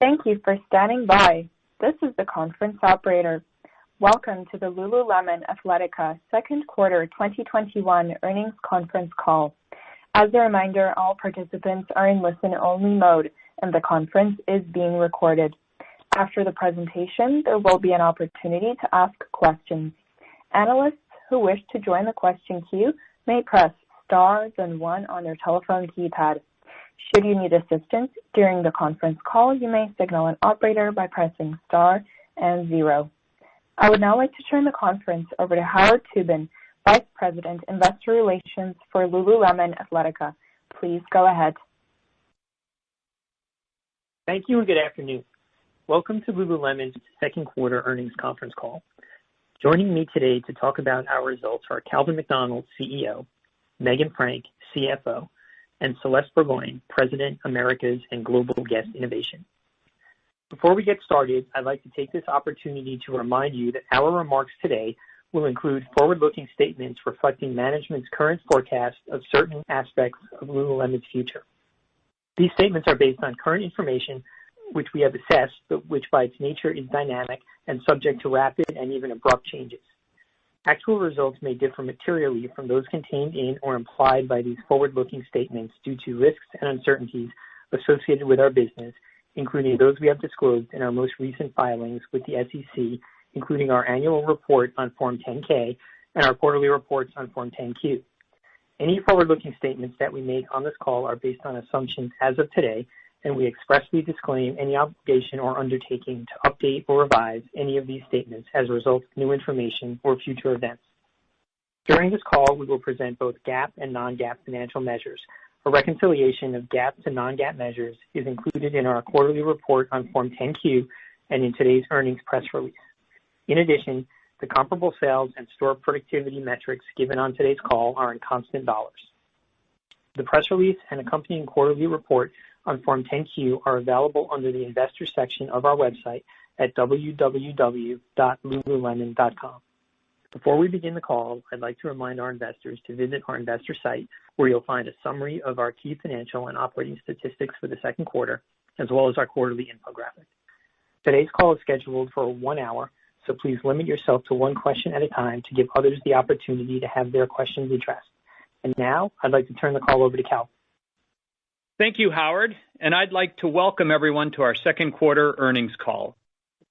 Thank you for standing by. This is the conference operator. Welcome to the Lululemon Athletica second quarter 2021 earnings conference call. As a reminder, all participants are in listen-only mode, and the conference is being recorded. After the presentation, there will be an opportunity to ask questions. Analysts who wish to join the question queue may press star then 1 on their telephone keypad. Should you need assistance during the conference call, you may signal an operator by pressing star and 0. I would now like to turn the conference over to Howard Tubin, Vice President, Investor Relations for Lululemon Athletica. Please go ahead. Thank you and good afternoon. Welcome to Lululemon's second quarter earnings conference call. Joining me today to talk about our results are Calvin McDonald, CEO, Meghan Frank, CFO, and Celeste Burgoyne, President, Americas and Global Guest Innovation. Before we get started, I'd like to take this opportunity to remind you that our remarks today will include forward-looking statements reflecting management's current forecast of certain aspects of Lululemon's future. These statements are based on current information which we have assessed, but which by its nature is dynamic and subject to rapid and even abrupt changes. Actual results may differ materially from those contained in or implied by these forward-looking statements due to risks and uncertainties associated with our business, including those we have disclosed in our most recent filings with the SEC, including our annual report on Form 10-K and our quarterly reports on Form 10-Q. Any forward-looking statements that we make on this call are based on assumptions as of today, and we expressly disclaim any obligation or undertaking to update or revise any of these statements as a result of new information or future events. During this call, we will present both GAAP and non-GAAP financial measures. A reconciliation of GAAP to non-GAAP measures is included in our quarterly report on Form 10-Q and in today's earnings press release. In addition, the comparable sales and store productivity metrics given on today's call are in constant dollars. The press release and accompanying quarterly report on Form 10-Q are available under the Investors section of our website at www.lululemon.com. Before we begin the call, I'd like to remind our investors to visit our investor site where you'll find a summary of our key financial and operating statistics for the second quarter, as well as our quarterly infographic. Today's call is scheduled for 1 hour, so please limit yourself to one question at a time to give others the opportunity to have their questions addressed. And now, I'd like to turn the call over to Cal. Thank you, Howard, and I'd like to welcome everyone to our second quarter earnings call.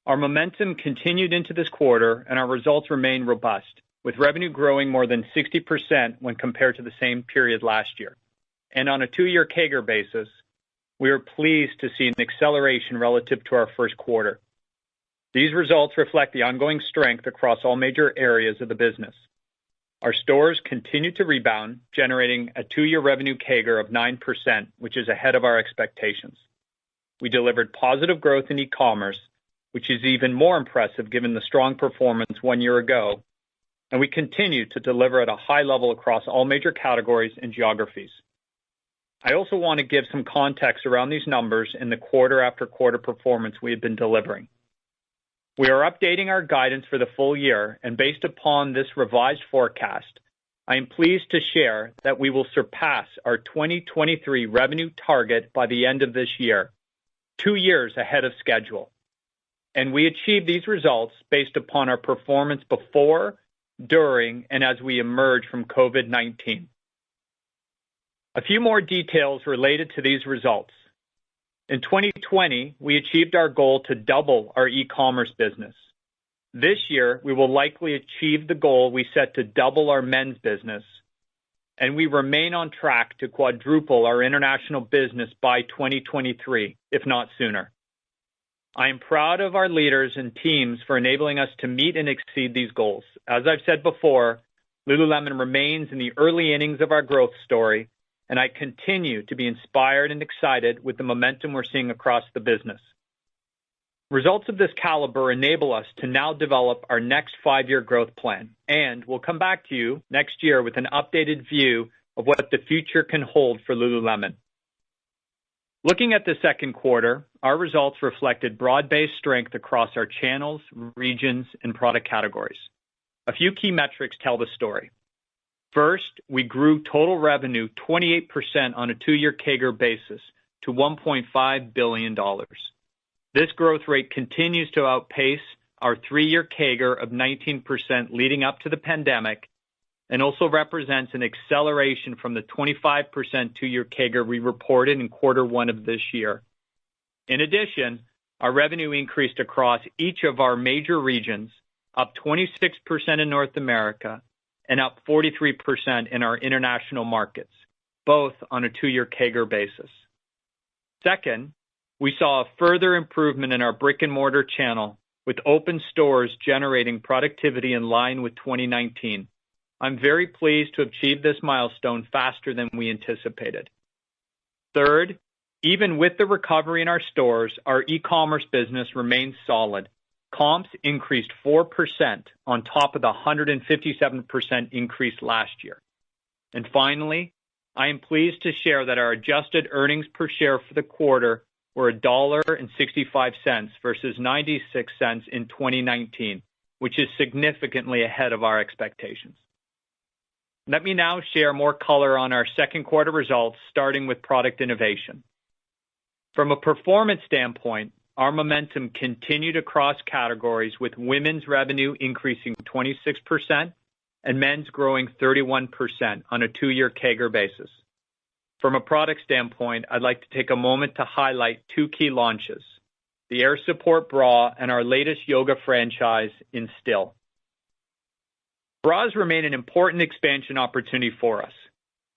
Our momentum continued into this quarter, and our results remain robust, with revenue growing more than 60% when compared to the same period last year. And on a 2-year CAGR basis, we are pleased to see an acceleration relative to our first quarter. These results reflect the ongoing strength across all major areas of the business. Our stores continue to rebound, generating a 2-year revenue CAGR of 9%, which is ahead of our expectations. We delivered positive growth in e-commerce, which is even more impressive given the strong performance 1 year ago, and we continue to deliver at a high level across all major categories and geographies. I also want to give some context around these numbers in the quarter after quarter performance we have been delivering. We are updating our guidance for the full year, and based upon this revised forecast, I am pleased to share that we will surpass our 2023 revenue target by the end of this year, 2 years ahead of schedule. And we achieved these results based upon our performance before, during, and as we emerge from COVID-19. A few more details related to these results. In 2020, we achieved our goal to double our e-commerce business. This year, we will likely achieve the goal we set to double our men's business, and we remain on track to quadruple our international business by 2023, if not sooner. I am proud of our leaders and teams for enabling us to meet and exceed these goals. As I've said before, Lululemon remains in the early innings of our growth story, and I continue to be inspired and excited with the momentum we're seeing across the business. Results of this caliber enable us to now develop our next 5-year growth plan, and we'll come back to you next year with an updated view of what the future can hold for Lululemon. Looking at the second quarter, our results reflected broad-based strength across our channels, regions, and product categories. A few key metrics tell the story. First, we grew total revenue 28% on a 2-year CAGR basis to $1.5 billion. This growth rate continues to outpace our 3-year CAGR of 19% leading up to the pandemic, and also represents an acceleration from the 25% 2-year CAGR we reported in Q1 of this year. In addition, our revenue increased across each of our major regions, up 26% in North America and up 43% in our international markets, both on a 2-year CAGR basis. Second, we saw a further improvement in our brick-and-mortar channel, with open stores generating productivity in line with 2019. I'm very pleased to achieve this milestone faster than we anticipated. Third, even with the recovery in our stores, our e-commerce business remains solid. Comps increased 4% on top of the 157% increase last year. And finally, I am pleased to share that our adjusted earnings per share for the quarter were $1.65 versus 96 cents in 2019, which is significantly ahead of our expectations. Let me now share more color on our second quarter results, starting with product innovation. From a performance standpoint, our momentum continued across categories, with women's revenue increasing 26% and men's growing 31% on a 2-year CAGR basis. From a product standpoint, I'd like to take a moment to highlight 2 key launches: the Air Support Bra and our latest yoga franchise, Instill. Bras remain an important expansion opportunity for us.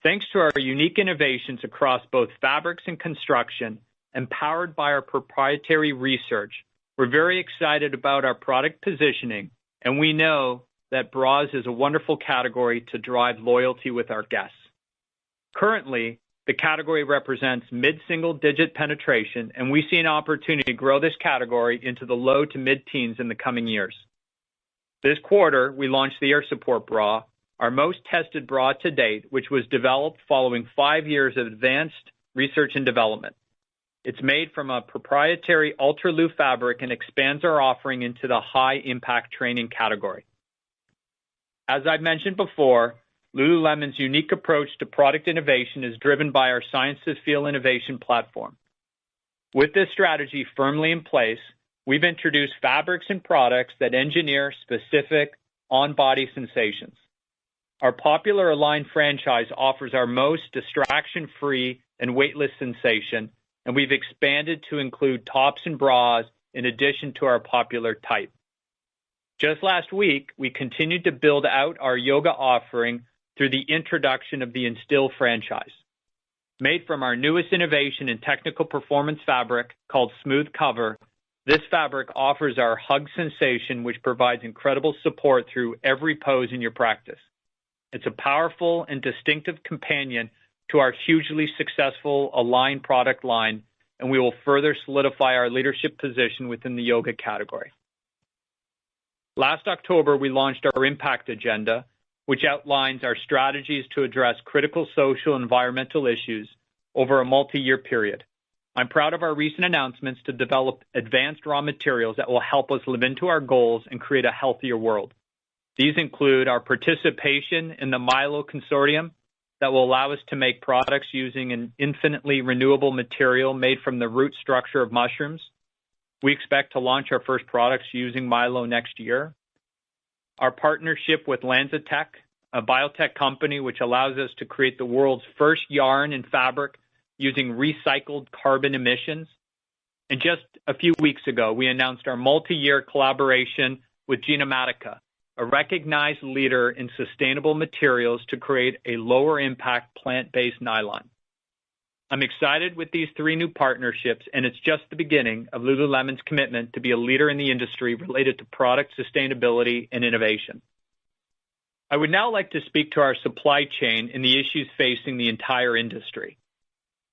Thanks to our unique innovations across both fabrics and construction, and powered by our proprietary research, we're very excited about our product positioning, and we know that bras is a wonderful category to drive loyalty with our guests. Currently, the category represents mid-single-digit penetration, and we see an opportunity to grow this category into the low to mid-teens in the coming years. This quarter, we launched the Air Support Bra, our most tested bra to date, which was developed following 5 years of advanced research and development. It's made from a proprietary UltraLu fabric and expands our offering into the high-impact training category. As I've mentioned before, Lululemon's unique approach to product innovation is driven by our Science of Feel innovation platform. With this strategy firmly in place, we've introduced fabrics and products that engineer specific on-body sensations. Our popular Align franchise offers our most distraction-free and weightless sensation, and we've expanded to include tops and bras in addition to our popular type. Just last week, we continued to build out our yoga offering through the introduction of the Instill franchise. Made from our newest innovation in technical performance fabric called Smooth Cover, this fabric offers our hug sensation, which provides incredible support through every pose in your practice. It's a powerful and distinctive companion to our hugely successful Align product line, and we will further solidify our leadership position within the yoga category. Last October, we launched our Impact Agenda, which outlines our strategies to address critical social and environmental issues over a multi-year period. I'm proud of our recent announcements to develop advanced raw materials that will help us live into our goals and create a healthier world. These include our participation in the Milo Consortium that will allow us to make products using an infinitely renewable material made from the root structure of mushrooms. We expect to launch our first products using Milo next year. Our partnership with LanzaTech, a biotech company which allows us to create the world's first yarn and fabric using recycled carbon emissions. And just a few weeks ago, we announced our multi-year collaboration with Genomatica, a recognized leader in sustainable materials, to create a lower impact plant-based nylon. I'm excited with these 3 new partnerships, and it's just the beginning of Lululemon's commitment to be a leader in the industry related to product sustainability and innovation. I would now like to speak to our supply chain and the issues facing the entire industry.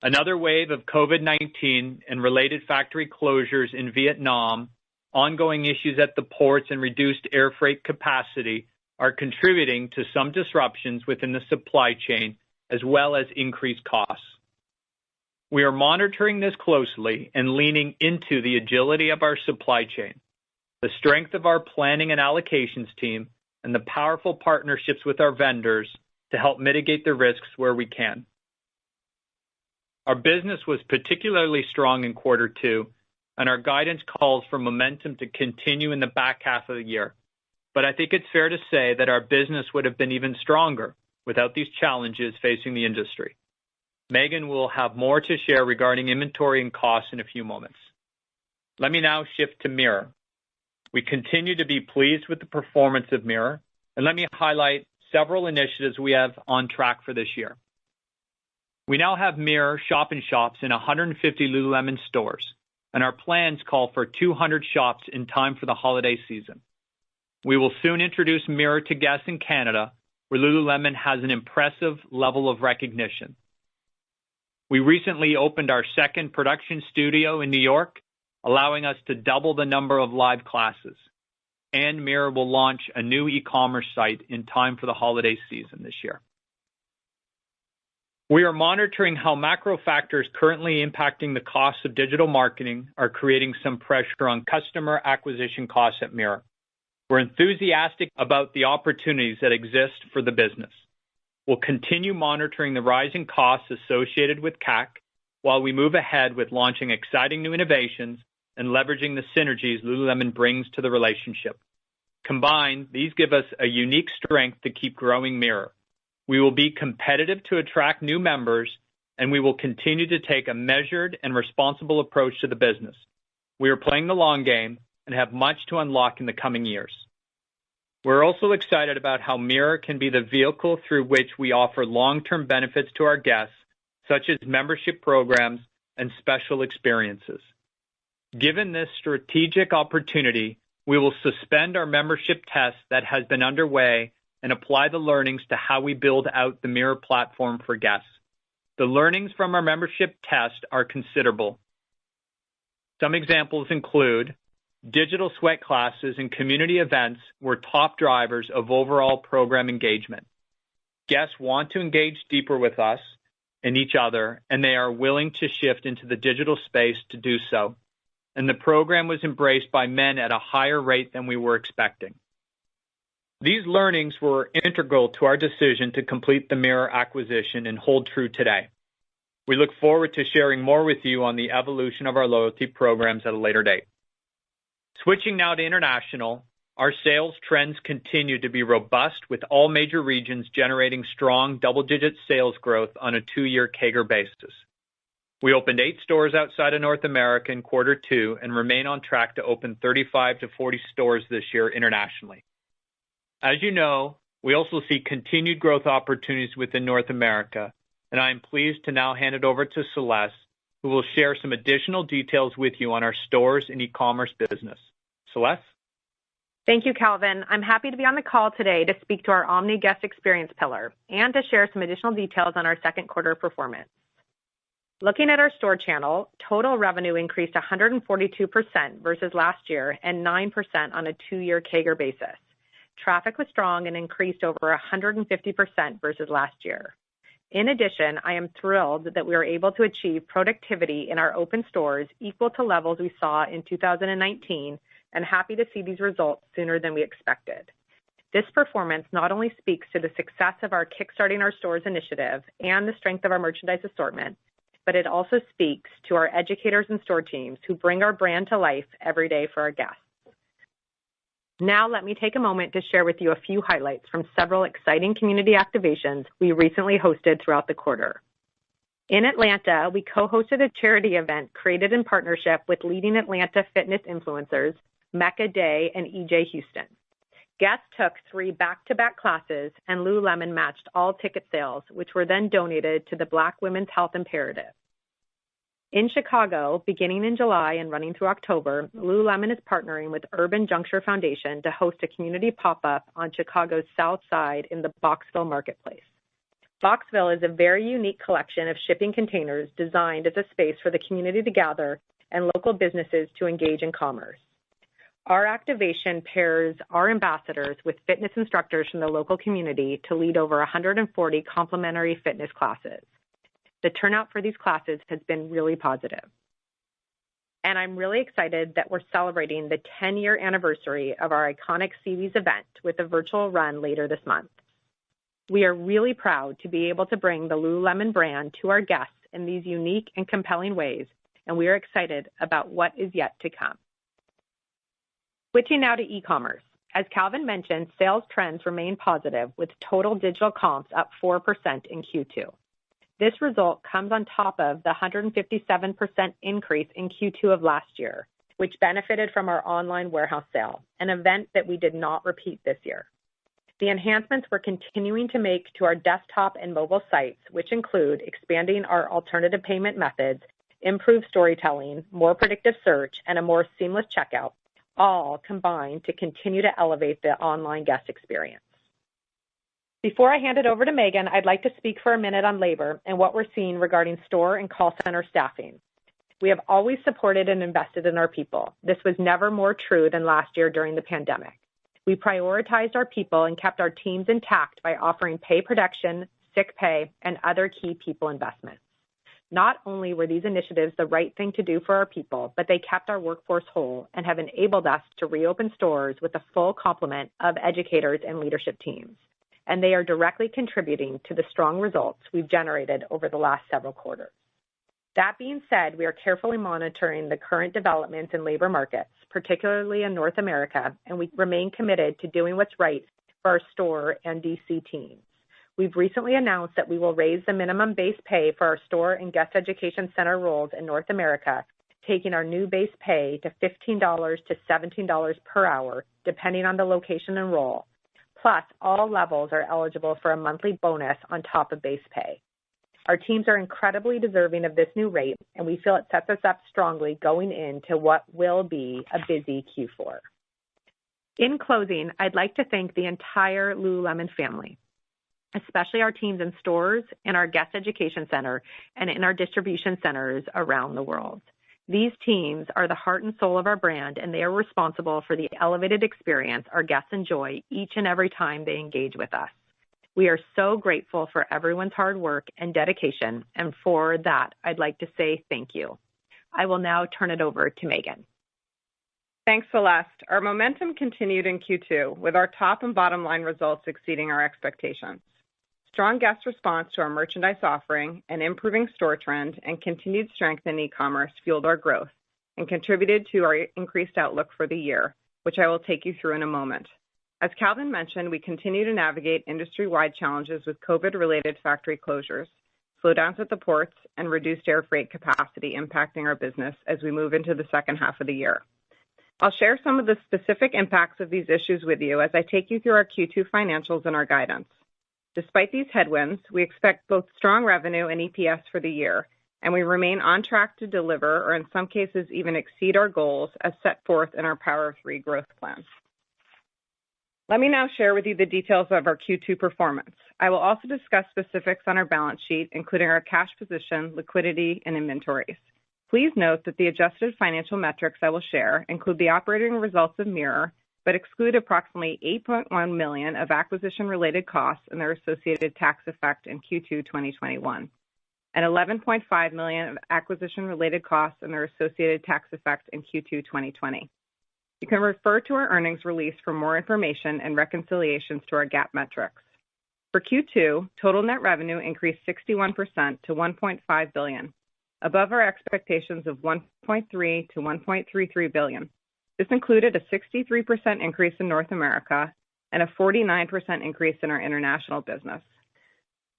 Another wave of COVID-19 and related factory closures in Vietnam, ongoing issues at the ports, and reduced air freight capacity are contributing to some disruptions within the supply chain, as well as increased costs. We are monitoring this closely and leaning into the agility of our supply chain, the strength of our planning and allocations team, and the powerful partnerships with our vendors to help mitigate the risks where we can. Our business was particularly strong in Q2, and our guidance calls for momentum to continue in the back half of the year. But I think it's fair to say that our business would have been even stronger without these challenges facing the industry. Meghan will have more to share regarding inventory and costs in a few moments. Let me now shift to Mirror. We continue to be pleased with the performance of Mirror, and let me highlight several initiatives we have on track for this year. We now have Mirror shop-in-shops in 150 Lululemon stores, and our plans call for 200 shops in time for the holiday season. We will soon introduce Mirror to guests in Canada, where Lululemon has an impressive level of recognition. We recently opened our second production studio in New York, allowing us to double the number of live classes. And Mirror will launch a new e-commerce site in time for the holiday season this year. We are monitoring how macro factors currently impacting the costs of digital marketing are creating some pressure on customer acquisition costs at Mirror. We're enthusiastic about the opportunities that exist for the business. We'll continue monitoring the rising costs associated with CAC while we move ahead with launching exciting new innovations and leveraging the synergies Lululemon brings to the relationship. Combined, these give us a unique strength to keep growing Mirror. We will be competitive to attract new members, and we will continue to take a measured and responsible approach to the business. We are playing the long game and have much to unlock in the coming years. We're also excited about how Mirror can be the vehicle through which we offer long-term benefits to our guests, such as membership programs and special experiences. Given this strategic opportunity, we will suspend our membership test that has been underway and apply the learnings to how we build out the Mirror platform for guests. The learnings from our membership test are considerable. Some examples include digital sweat classes and community events were top drivers of overall program engagement. Guests want to engage deeper with us and each other, and they are willing to shift into the digital space to do so. And the program was embraced by men at a higher rate than we were expecting. These learnings were integral to our decision to complete the Mirror acquisition and hold true today. We look forward to sharing more with you on the evolution of our loyalty programs at a later date. Switching now to international, our sales trends continue to be robust, with all major regions generating strong double-digit sales growth on a 2-year CAGR basis. We opened 8 stores outside of North America in Q2 and remain on track to open 35 to 40 stores this year internationally. As you know, we also see continued growth opportunities within North America, and I am pleased to now hand it over to Celeste, who will share some additional details with you on our stores and e-commerce business. Celeste? Thank you, Calvin. I'm happy to be on the call today to speak to our Omni Guest Experience pillar and to share some additional details on our Q2 performance. Looking at our store channel, total revenue increased 142% versus last year and 9% on a 2-year CAGR basis. Traffic was strong and increased over 150% versus last year. In addition, I am thrilled that we were able to achieve productivity in our open stores equal to levels we saw in 2019 and happy to see these results sooner than we expected. This performance not only speaks to the success of our Kickstarting Our Stores initiative and the strength of our merchandise assortment, but it also speaks to our educators and store teams who bring our brand to life every day for our guests. Now let me take a moment to share with you a few highlights from several exciting community activations we recently hosted throughout the quarter. In Atlanta, we co-hosted a charity event created in partnership with leading Atlanta fitness influencers, Mecca Day and EJ Houston. Guests took 3 back-to-back classes, and Lululemon matched all ticket sales, which were then donated to the Black Women's Health Imperative. In Chicago, beginning in July and running through October, Lululemon is partnering with Urban Juncture Foundation to host a community pop-up on Chicago's South Side in the Boxville Marketplace. Boxville is a very unique collection of shipping containers designed as a space for the community to gather and local businesses to engage in commerce. Our activation pairs our ambassadors with fitness instructors from the local community to lead over 140 complimentary fitness classes. The turnout for these classes has been really positive. And I'm really excited that we're celebrating the 10-year anniversary of our iconic Seawees event with a virtual run later this month. We are really proud to be able to bring the Lululemon brand to our guests in these unique and compelling ways and we are excited about what is yet to come. Switching now to e-commerce. As Calvin mentioned, sales trends remain positive with total digital comps up 4% in Q2. This result comes on top of the 157% increase in Q2 of last year, which benefited from our online warehouse sale, an event that we did not repeat this year. The enhancements we're continuing to make to our desktop and mobile sites, which include expanding our alternative payment methods, improved storytelling, more predictive search, and a more seamless checkout, all combine to continue to elevate the online guest experience. Before I hand it over to Meghan, I'd like to speak for a minute on labor and what we're seeing regarding store and call center staffing. We have always supported and invested in our people. This was never more true than last year during the pandemic. We prioritized our people and kept our teams intact by offering pay protection, sick pay, and other key people investments. Not only were these initiatives the right thing to do for our people, but they kept our workforce whole and have enabled us to reopen stores with a full complement of educators and leadership teams. And they are directly contributing to the strong results we've generated over the last several quarters. That being said, we are carefully monitoring the current developments in labor markets, particularly in North America, and we remain committed to doing what's right for our store and DC teams. We've recently announced that we will raise the minimum base pay for our store and guest education center roles in North America, taking our new base pay to $15 to $17 per hour, depending on the location and role. Plus, all levels are eligible for a monthly bonus on top of base pay. Our teams are incredibly deserving of this new rate, and we feel it sets us up strongly going into what will be a busy Q4. In closing, I'd like to thank the entire Lululemon family, especially our teams in stores, in our guest education center, and in our distribution centers around the world. These teams are the heart and soul of our brand, and they are responsible for the elevated experience our guests enjoy each and every time they engage with us. We are so grateful for everyone's hard work and dedication, and for that, I'd like to say thank you. I will now turn it over to Meghan. Thanks, Celeste. Our momentum continued in Q2, with our top and bottom line results exceeding our expectations. Strong guest response to our merchandise offering, an improving store trend, and continued strength in e-commerce fueled our growth and contributed to our increased outlook for the year, which I will take you through in a moment. As Calvin mentioned, we continue to navigate industry-wide challenges with COVID-related factory closures, slowdowns at the ports, and reduced air freight capacity impacting our business as we move into the second half of the year. I'll share some of the specific impacts of these issues with you as I take you through our Q2 financials and our guidance. Despite these headwinds, we expect both strong revenue and EPS for the year, and we remain on track to deliver, or in some cases even exceed our goals as set forth in our Power of Three growth plan. Let me now share with you the details of our Q2 performance. I will also discuss specifics on our balance sheet, including our cash position, liquidity, and inventories. Please note that the adjusted financial metrics I will share include the operating results of Mirror, but exclude approximately $8.1 million of acquisition-related costs and their associated tax effect in Q2 2021, and $11.5 million of acquisition-related costs and their associated tax effect in Q2 2020. You can refer to our earnings release for more information and reconciliations to our GAAP metrics. For Q2, total net revenue increased 61% to $1.5 billion, above our expectations of $1.3 to $1.33 billion. This included a 63% increase in North America and a 49% increase in our international business.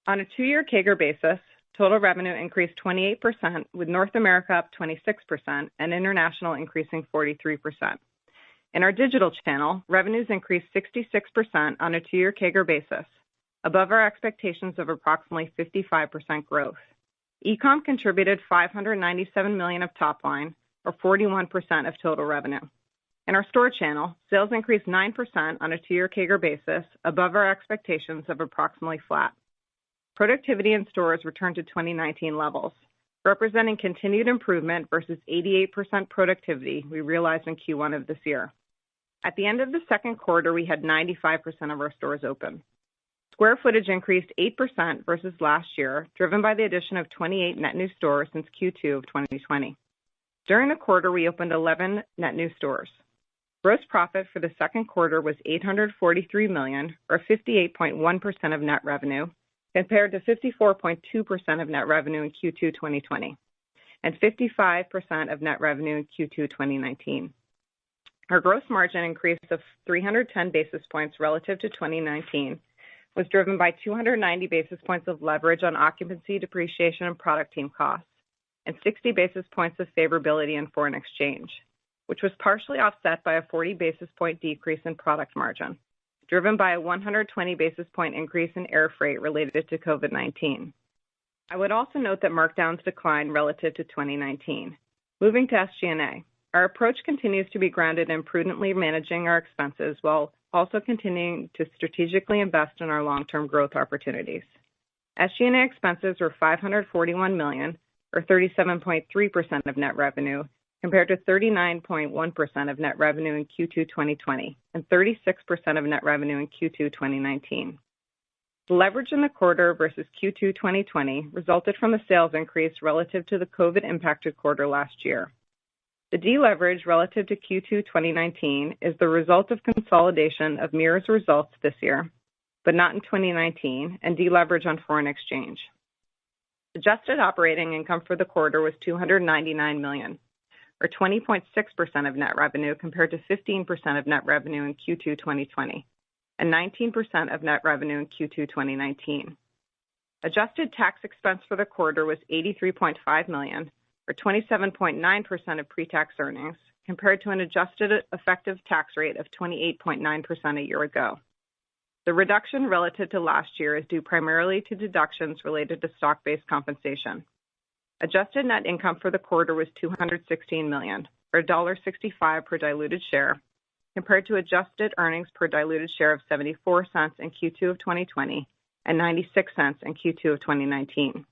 On a two-year CAGR basis, total revenue increased 28%, with North America up 26% and international increasing 43%. In our digital channel, revenues increased 66% on a two-year CAGR basis, above our expectations of approximately 55% growth. E-com contributed $597 million of top line, or 41% of total revenue. In our store channel, sales increased 9% on a two-year CAGR basis, above our expectations of approximately flat. Productivity in stores returned to 2019 levels, representing continued improvement versus 88% productivity we realized in Q1 of this year. At the end of the second quarter, we had 95% of our stores open. Square footage increased 8% versus last year, driven by the addition of 28 net new stores since Q2 of 2020. During the quarter, we opened 11 net new stores. Gross profit for the second quarter was $843 million, or 58.1% of net revenue, compared to 54.2% of net revenue in Q2 2020. and 55% of net revenue in Q2 2019. Our gross margin increase of 310 basis points relative to 2019 was driven by 290 basis points of leverage on occupancy, depreciation, and product team costs, and 60 basis points of favorability in foreign exchange, which was partially offset by a 40 basis point decrease in product margin, driven by a 120 basis point increase in air freight related to COVID-19. I would also note that markdowns declined relative to 2019. Moving to SG&A. Our approach continues to be grounded in prudently managing our expenses while also continuing to strategically invest in our long-term growth opportunities. SG&A expenses were $541 million, or 37.3% of net revenue, compared to 39.1% of net revenue in Q2 2020 and 36% of net revenue in Q2 2019. The leverage in the quarter versus Q2 2020 resulted from the sales increase relative to the COVID-impacted quarter last year. The deleverage relative to Q2 2019 is the result of consolidation of Mirror's results this year, but not in 2019, and deleverage on foreign exchange. Adjusted operating income for the quarter was $299 million, or 20.6% of net revenue compared to 15% of net revenue in Q2 2020, and 19% of net revenue in Q2 2019. Adjusted tax expense for the quarter was $83.5 million, or 27.9% of pre-tax earnings, compared to an adjusted effective tax rate of 28.9% a year ago. The reduction relative to last year is due primarily to deductions related to stock-based compensation. Adjusted net income for the quarter was $216 million, or $1.65 per diluted share, compared to adjusted earnings per diluted share of 74 cents in Q2 of 2020 and 96 cents in Q2 of 2019.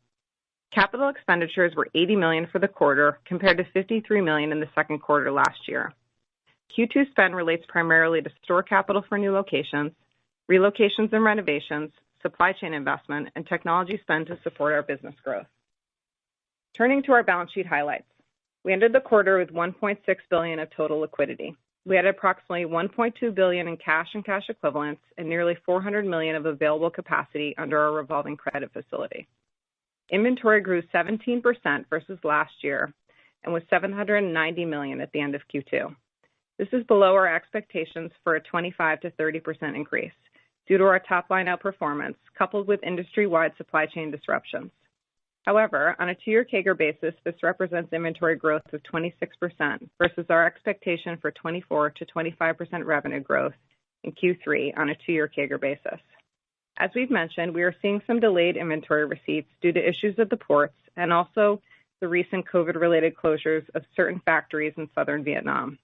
Capital expenditures were $80 million for the quarter compared to $53 million in the second quarter last year. Q2 spend relates primarily to store capital for new locations, relocations and renovations, supply chain investment, and technology spend to support our business growth. Turning to our balance sheet highlights. We ended the quarter with $1.6 billion of total liquidity. We had approximately $1.2 billion in cash and cash equivalents and nearly $400 million of available capacity under our revolving credit facility. Inventory grew 17% versus last year and was $790 million at the end of Q2. This is below our expectations for a 25 to 30% increase due to our top-line outperformance coupled with industry-wide supply chain disruptions. However, on a two-year CAGR basis, this represents inventory growth of 26% versus our expectation for 24 to 25% revenue growth in Q3 on a two-year CAGR basis. As we've mentioned, we are seeing some delayed inventory receipts due to issues at the ports and also the recent COVID-related closures of certain factories in southern Vietnam.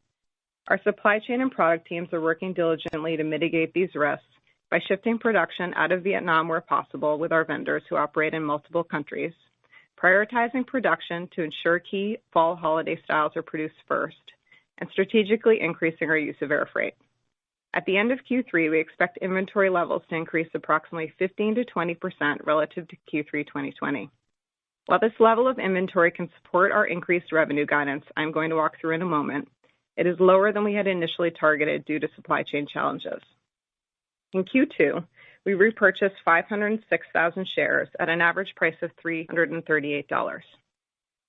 Our supply chain and product teams are working diligently to mitigate these risks by shifting production out of Vietnam where possible with our vendors who operate in multiple countries, prioritizing production to ensure key fall holiday styles are produced first, and strategically increasing our use of air freight. At the end of Q3, we expect inventory levels to increase approximately 15 to 20% relative to Q3 2020. While this level of inventory can support our increased revenue guidance I'm going to walk through in a moment, it is lower than we had initially targeted due to supply chain challenges. In Q2, we repurchased 506,000 shares at an average price of $338.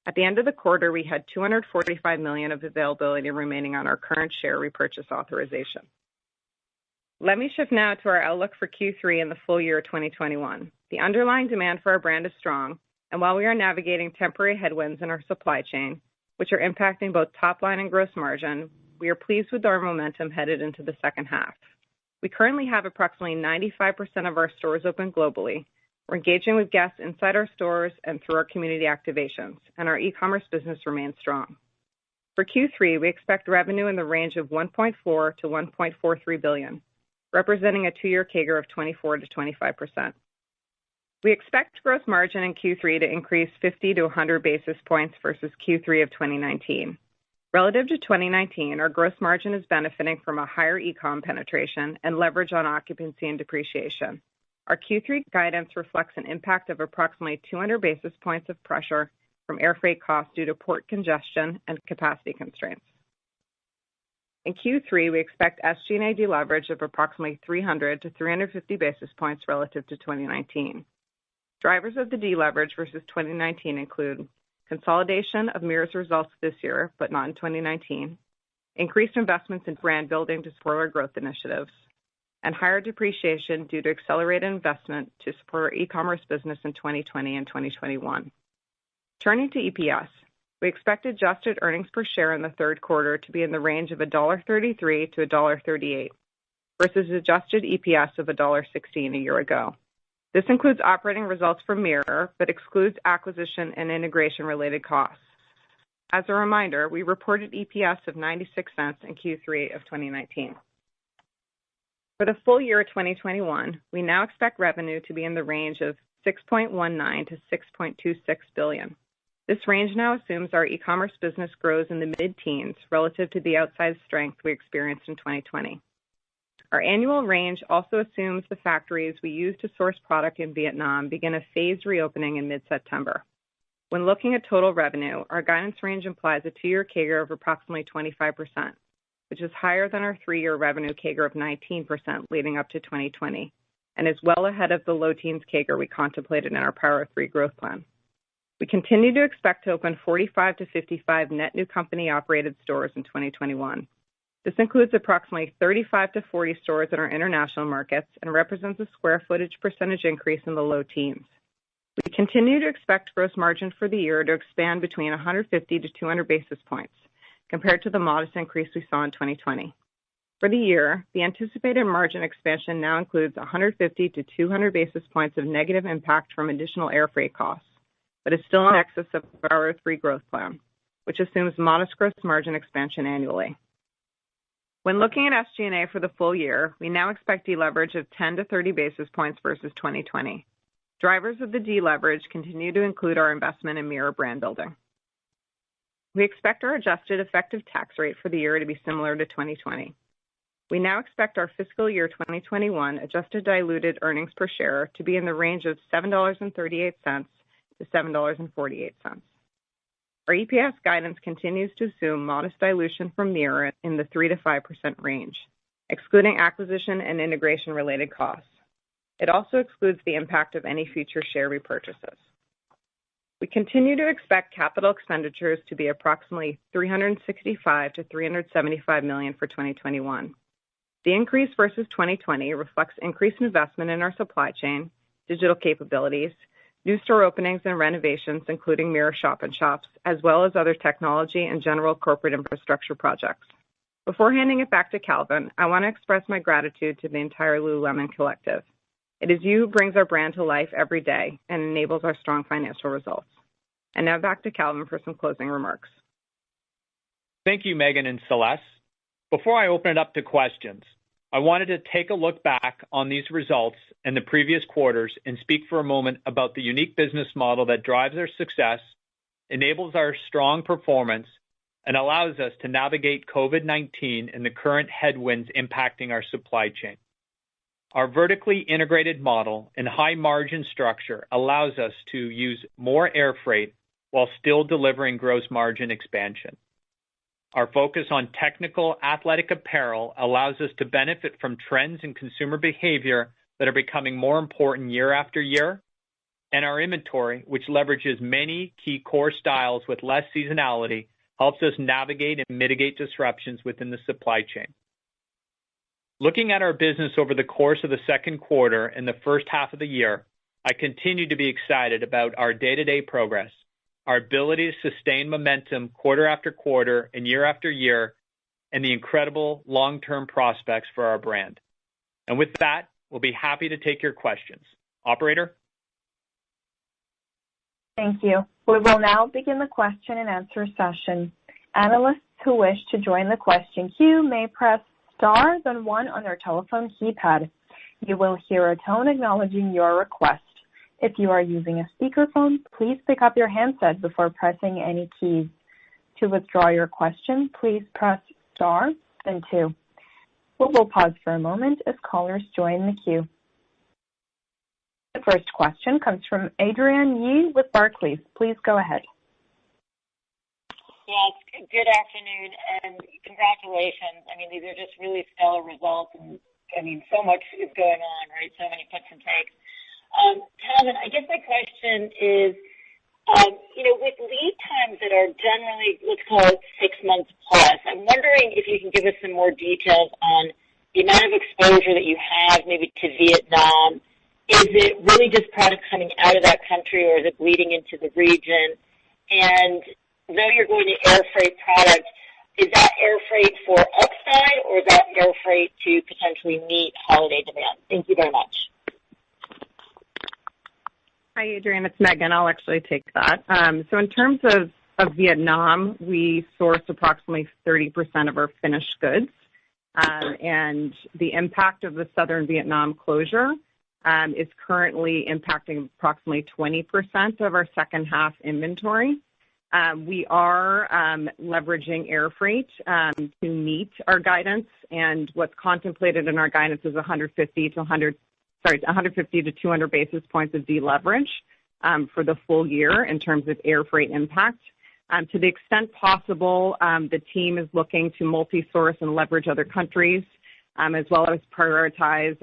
At the end of the quarter, we had $245 million of availability remaining on our current share repurchase authorization. Let me shift now to our outlook for Q3 and the full year 2021. The underlying demand for our brand is strong, and while we are navigating temporary headwinds in our supply chain, which are impacting both top line and gross margin, we are pleased with our momentum headed into the second half. We currently have approximately 95% of our stores open globally. We're engaging with guests inside our stores and through our community activations, and our e-commerce business remains strong. For Q3, we expect revenue in the range of $1.4 to $1.43 billion, representing a two-year CAGR of 24 to 25%. We expect gross margin in Q3 to increase 50 to 100 basis points versus Q3 of 2019. Relative to 2019, our gross margin is benefiting from a higher e-com penetration and leverage on occupancy and depreciation. Our Q3 guidance reflects an impact of approximately 200 basis points of pressure from air freight costs due to port congestion and capacity constraints. In Q3, we expect SG&A deleverage of approximately 300 to 350 basis points relative to 2019. Drivers of the deleverage versus 2019 include consolidation of Mirror's results this year, but not in 2019, increased investments in brand building to support our growth initiatives, and higher depreciation due to accelerated investment to support our e-commerce business in 2020 and 2021. Turning to EPS, we expect adjusted earnings per share in the third quarter to be in the range of $1.33 to $1.38 versus adjusted EPS of $1.16 a year ago. This includes operating results from Mirror, but excludes acquisition and integration-related costs. As a reminder, we reported EPS of 96 cents in Q3 of 2019. For the full year of 2021, we now expect revenue to be in the range of $6.19 to $6.26 billion. This range now assumes our e-commerce business grows in the mid-teens relative to the outsized strength we experienced in 2020. Our annual range also assumes the factories we use to source product in Vietnam begin a phased reopening in mid-September. When looking at total revenue, our guidance range implies a two-year CAGR of approximately 25%, which is higher than our three-year revenue CAGR of 19% leading up to 2020, and is well ahead of the low teens CAGR we contemplated in our Power of Three growth plan. We continue to expect to open 45 to 55 net new company-operated stores in 2021. This includes approximately 35 to 40 stores in our international markets and represents a square footage percentage increase in the low teens. We continue to expect gross margin for the year to expand between 150 to 200 basis points compared to the modest increase we saw in 2020. For the year, the anticipated margin expansion now includes 150 to 200 basis points of negative impact from additional air freight costs, but is still in excess of our three growth plan, which assumes modest gross margin expansion annually. When looking at SG&A for the full year, we now expect deleverage of 10 to 30 basis points versus 2020. Drivers of the deleverage continue to include our investment in Mirror brand building. We expect our adjusted effective tax rate for the year to be similar to 2020. We now expect our fiscal year 2021 adjusted diluted earnings per share to be in the range of $7.38 to $7.48. Our EPS guidance continues to assume modest dilution from Mirror in the 3 to 5% range, excluding acquisition and integration-related costs. It also excludes the impact of any future share repurchases. We continue to expect capital expenditures to be approximately $365 to $375 million for 2021. The increase versus 2020 reflects increased investment in our supply chain, digital capabilities, new store openings and renovations, including Mirror shop-in-shops, as well as other technology and general corporate infrastructure projects. Before handing it back to Calvin, I want to express my gratitude to the entire Lululemon collective. It is you who brings our brand to life every day and enables our strong financial results. And now back to Calvin for some closing remarks. Thank you, Meghan and Celeste. Before I open it up to questions, I wanted to take a look back on these results and the previous quarters and speak for a moment about the unique business model that drives our success, enables our strong performance, and allows us to navigate COVID-19 and the current headwinds impacting our supply chain. Our vertically integrated model and high margin structure allows us to use more air freight while still delivering gross margin expansion. Our focus on technical athletic apparel allows us to benefit from trends in consumer behavior that are becoming more important year after year, and our inventory, which leverages many key core styles with less seasonality, helps us navigate and mitigate disruptions within the supply chain. Looking at our business over the course of the second quarter and the first half of the year, I continue to be excited about our day-to-day progress, our ability to sustain momentum quarter after quarter and year after year, and the incredible long-term prospects for our brand. And with that, we'll be happy to take your questions. Operator? Thank you. We will now begin the question and answer session. Analysts who wish to join the question queue may press star then one on their telephone keypad. You will hear a tone acknowledging your request. If you are using a speakerphone, please pick up your handset before pressing any keys. To withdraw your question, please press star then two. We will pause for a moment as callers join the queue. The first question comes from Adrienne Yih with Barclays. Please go ahead. Yes, good afternoon and congratulations. I mean, these are just really stellar results, and I mean, so much is going on, right? So many puts and takes. Calvin, I guess my question is, With lead times that are generally, let's call it 6 months plus, I'm wondering if you can give us some more details on the amount of exposure that you have maybe to Vietnam. Is it really just product coming out of that country, or is it bleeding into the region? And though you're going to air freight product, is that air freight for upside, or is that air freight to potentially meet holiday demand? Thank you very much. Hi, Adrienne. It's Meghan. I'll actually take that. So in terms of Vietnam, we source approximately 30% of our finished goods, and the impact of the southern Vietnam closure is currently impacting approximately 20% of our second half inventory. We are leveraging air freight to meet our guidance, and what's contemplated in our guidance is 150 to 200 basis points of deleverage for the full year in terms of air freight impact. To the extent possible, the team is looking to multi-source and leverage other countries, as well as prioritize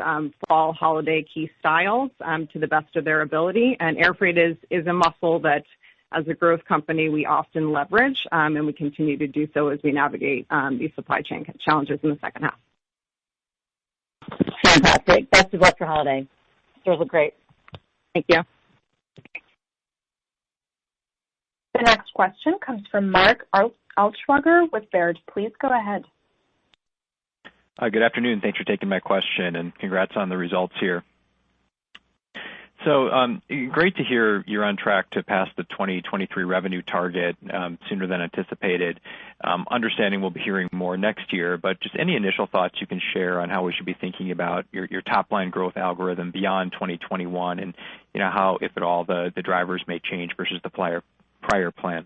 fall holiday key styles to the best of their ability. And air freight is a muscle that, as a growth company, we often leverage, and we continue to do so as we navigate these supply chain challenges in the second half. Fantastic. Best of luck for holiday. Stores look great. Thank you. The next question comes from Mark Altschwager with Baird. Please go ahead. Good afternoon. Thanks for taking my question, and congrats on the results here. So great to hear you're on track to pass the 2023 revenue target sooner than anticipated. Understanding we'll be hearing more next year, but just any initial thoughts you can share on how we should be thinking about your top-line growth algorithm beyond 2021, and how, if at all, the drivers may change versus the prior plan.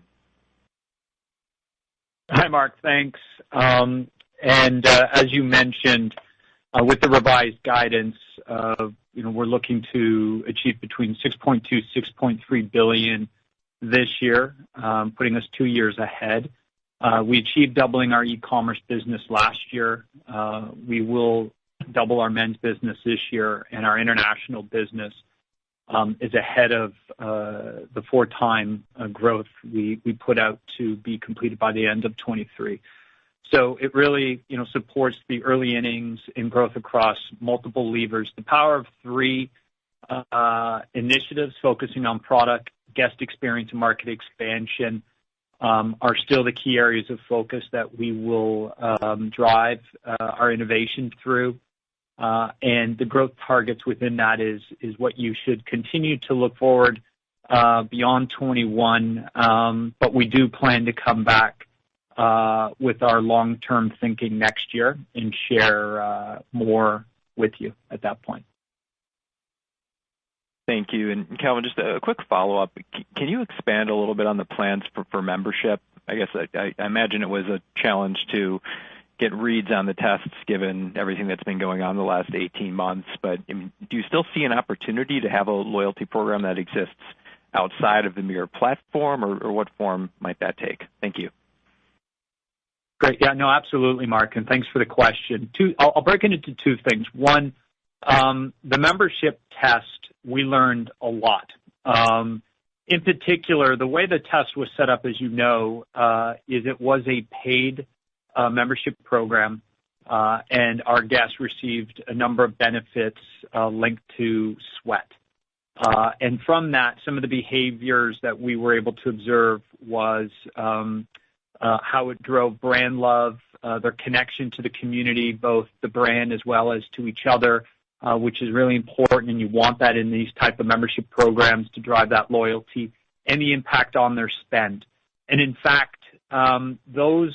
Hi, Mark. Thanks. As you mentioned, with the revised guidance, we're looking to achieve between $6.2 $6.3 billion this year, putting us 2 years ahead. We achieved doubling our e-commerce business last year. We will double our men's business this year, and our international business is ahead of the 4-time growth we put out to be completed by the end of 23. So it really, supports the early innings in growth across multiple levers. The power of 3 initiatives focusing on product, guest experience, and market expansion are still the key areas of focus that we will drive our innovation through. And the growth targets within that is what you should continue to look forward beyond 21. But we do plan to come back with our long-term thinking next year and share more with you at that point. Thank you. And Calvin, just a quick follow-up. Can you expand a little bit on the plans for membership? I guess I imagine it was a challenge to get reads on the tests given everything that's been going on the last 18 months. But do you still see an opportunity to have a loyalty program that exists outside of the Mirror platform, or what form might that take? Thank you. Great. Yeah, no, absolutely, Mark, and thanks for the question. I'll break it into 2 things. One, the membership test, we learned a lot. In particular, the way the test was set up, as you know, is it was a paid membership program, and our guests received a number of benefits linked to sweat. And from that, some of the behaviors that we were able to observe was how it drove brand love, their connection to the community, both the brand as well as to each other, which is really important, and you want that in these type of membership programs to drive that loyalty, and the impact on their spend. And in fact, those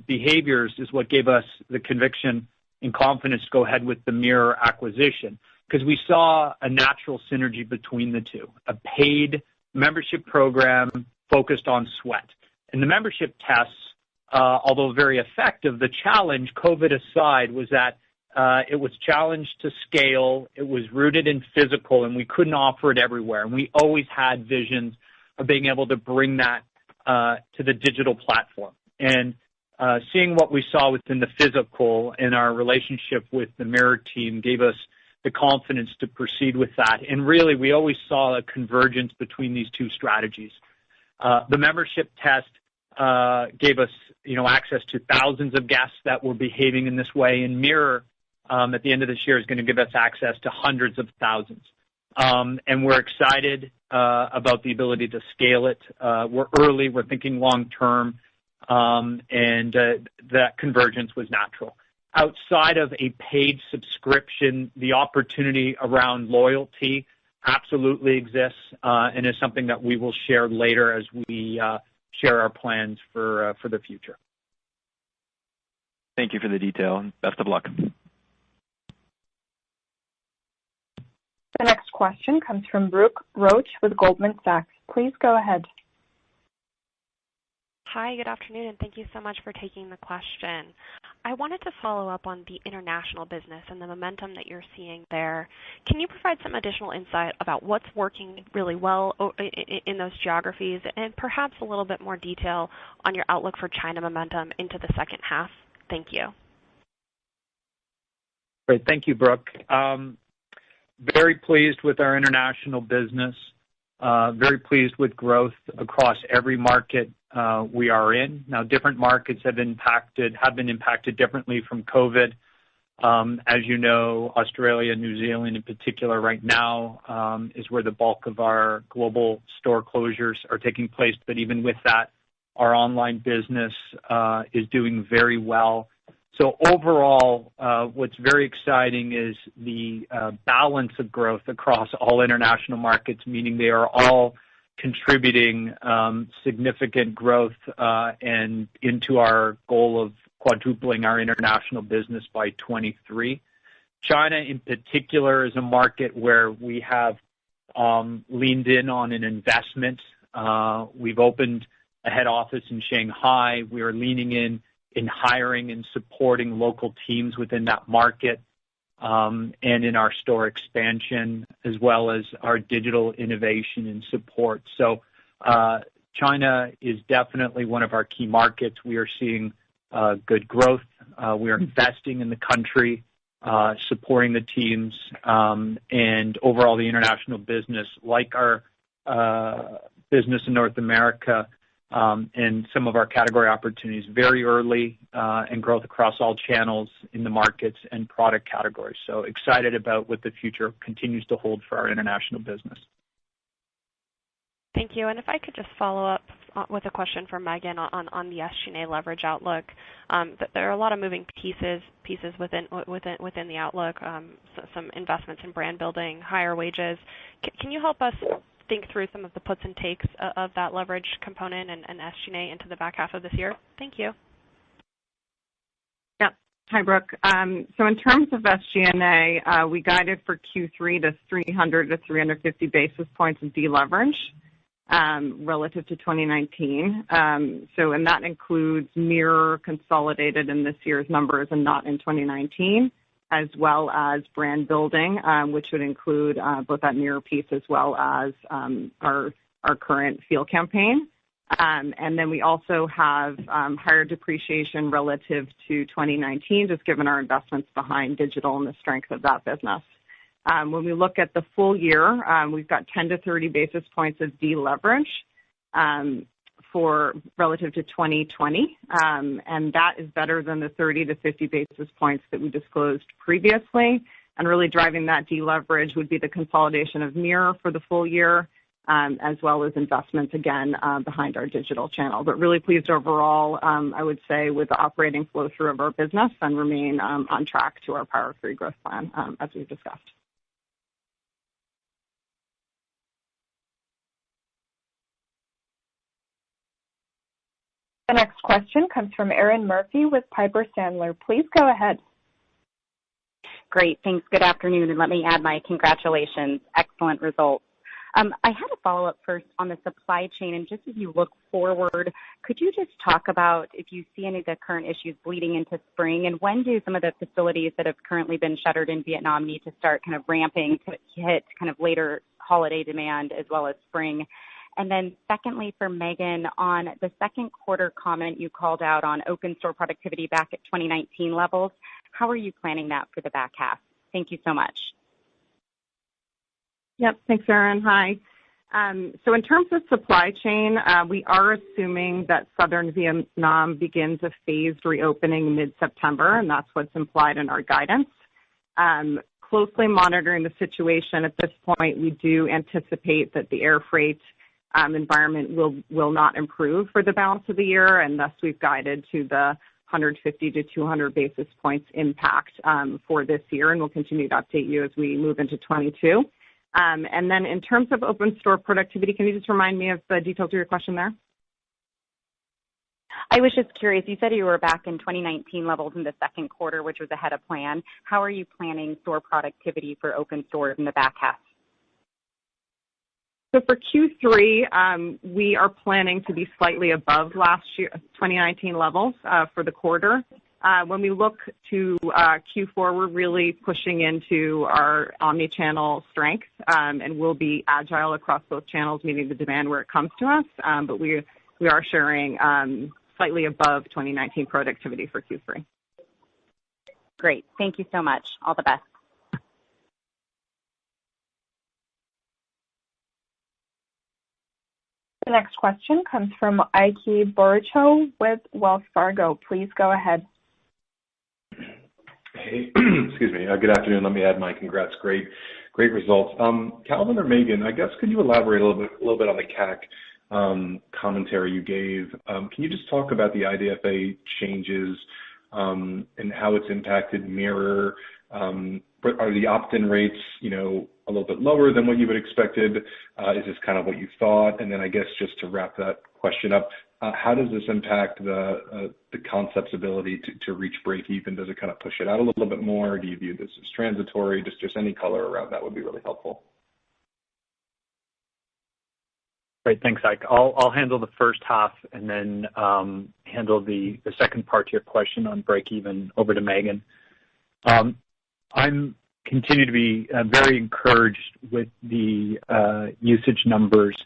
behaviors is what gave us the conviction and confidence to go ahead with the Mirror acquisition, because we saw a natural synergy between the two, a paid membership program focused on sweat. And the membership tests, although very effective, the challenge, COVID aside, was that it was challenged to scale, it was rooted in physical, and we couldn't offer it everywhere. And we always had visions of being able to bring that to the digital platform. And seeing what we saw within the physical and our relationship with the Mirror team gave us the confidence to proceed with that. And really, we always saw a convergence between these two strategies. The membership test gave us, access to thousands of guests that were behaving in this way, and Mirror at the end of this year is going to give us access to hundreds of thousands. And we're excited about the ability to scale it. We're early, we're thinking long term, and that convergence was natural. Outside of a paid subscription, the opportunity around loyalty absolutely exists and is something that we will share later as we share our plans for the future. Thank you for the detail. Best of luck. The next question comes from Brooke Roach with Goldman Sachs. Please go ahead. Hi, good afternoon, and thank you so much for taking the question. I wanted to follow up on the international business and the momentum that you're seeing there. Can you provide some additional insight about what's working really well in those geographies, and perhaps a little bit more detail on your outlook for China momentum into the second half? Thank you. Great. Thank you, Brooke. Very pleased with our international business. Very pleased with growth across every market we are in. Now, different markets have been impacted differently from COVID. As you know, Australia, New Zealand in particular right now is where the bulk of our global store closures are taking place. But even with that, our online business is doing very well. So overall, what's very exciting is the balance of growth across all international markets, meaning they are all contributing significant growth and into our goal of quadrupling our international business by 23. China in particular is a market where we have leaned in on an investment. We've opened a head office in Shanghai. We are leaning in hiring and supporting local teams within that market, and in our store expansion, as well as our digital innovation and support. So China is definitely one of our key markets. We are seeing good growth. We are investing in the country, supporting the teams, and overall the international business, like our business in North America, and some of our category opportunities, very early and growth across all channels in the markets and product categories. So excited about what the future continues to hold for our international business. Thank you. And if I could just follow up with a question for Meghan on the SG&A leverage outlook. There are a lot of moving pieces within the outlook, some investments in brand building, higher wages. Can you help us think through some of the puts and takes of that leverage component and SG&A into the back half of this year? Thank you. Yep. Hi, Brooke. So in terms of SG&A, we guided for Q3 to 300 to 350 basis points of deleverage relative to 2019. And that includes Mirror consolidated in this year's numbers and not in 2019. As well as brand building, which would include both that Mirror piece as well as our current field campaign. And then we also have higher depreciation relative to 2019, just given our investments behind digital and the strength of that business. When we look at the full year, we've got 10 to 30 basis points of deleverage for relative to 2020, and that is better than the 30 to 50 basis points that we disclosed previously. And really driving that deleverage would be the consolidation of Mirror for the full year, as well as investments again behind our digital channel. But really pleased overall, I would say, with the operating flow through of our business and remain on track to our Power of Three growth plan, as we've discussed. The next question comes from Erinn Murphy with Piper Sandler. Please go ahead. Great. Thanks. Good afternoon, and let me add my congratulations. Excellent results. I had a follow-up first on the supply chain, and just as you look forward, could you just talk about if you see any of the current issues bleeding into spring, and when do some of the facilities that have currently been shuttered in Vietnam need to start kind of ramping to hit kind of later holiday demand as well as spring? And then secondly, for Meghan, on the second quarter comment you called out on open store productivity back at 2019 levels, how are you planning that for the back half? Thank you so much. Yep. Thanks, Erinn. Hi. So in terms of supply chain, we are assuming that southern Vietnam begins a phased reopening mid-September, and that's what's implied in our guidance. Closely monitoring the situation at this point, we do anticipate that the air freight environment will not improve for the balance of the year, and thus we've guided to the 150 to 200 basis points impact for this year, and we'll continue to update you as we move into 22. And then in terms of open store productivity, can you just remind me of the details of your question there? I was just curious. You said you were back in 2019 levels in the second quarter, which was ahead of plan. How are you planning store productivity for open stores in the back half? So for Q3, we are planning to be slightly above last year, 2019 levels for the quarter. When we look to Q4, we're really pushing into our omni-channel strength, and we'll be agile across both channels, meeting the demand where it comes to us. But we are sharing slightly above 2019 productivity for Q3. Great. Thank you so much. All the best. The next question comes from Ike Boruchow with Wells Fargo. Please go ahead. Hey, excuse me. Good afternoon. Let me add my congrats. Great results. Calvin or Meghan, I guess, could you elaborate a little bit on the CAC commentary you gave? Can you just talk about the IDFA changes and how it's impacted Mirror? Are the opt-in rates, a little bit lower than what you would expected? Is this kind of what you thought? And then I guess just to wrap that question up, how does this impact the concept's ability to reach break even? Does it kind of push it out a little bit more? Do you view this as transitory? Just any color around that would be really helpful. Great. Thanks, Ike. I'll handle the first half and then handle the second part to your question on break even over to Meghan. I'm continue to be very encouraged with the usage numbers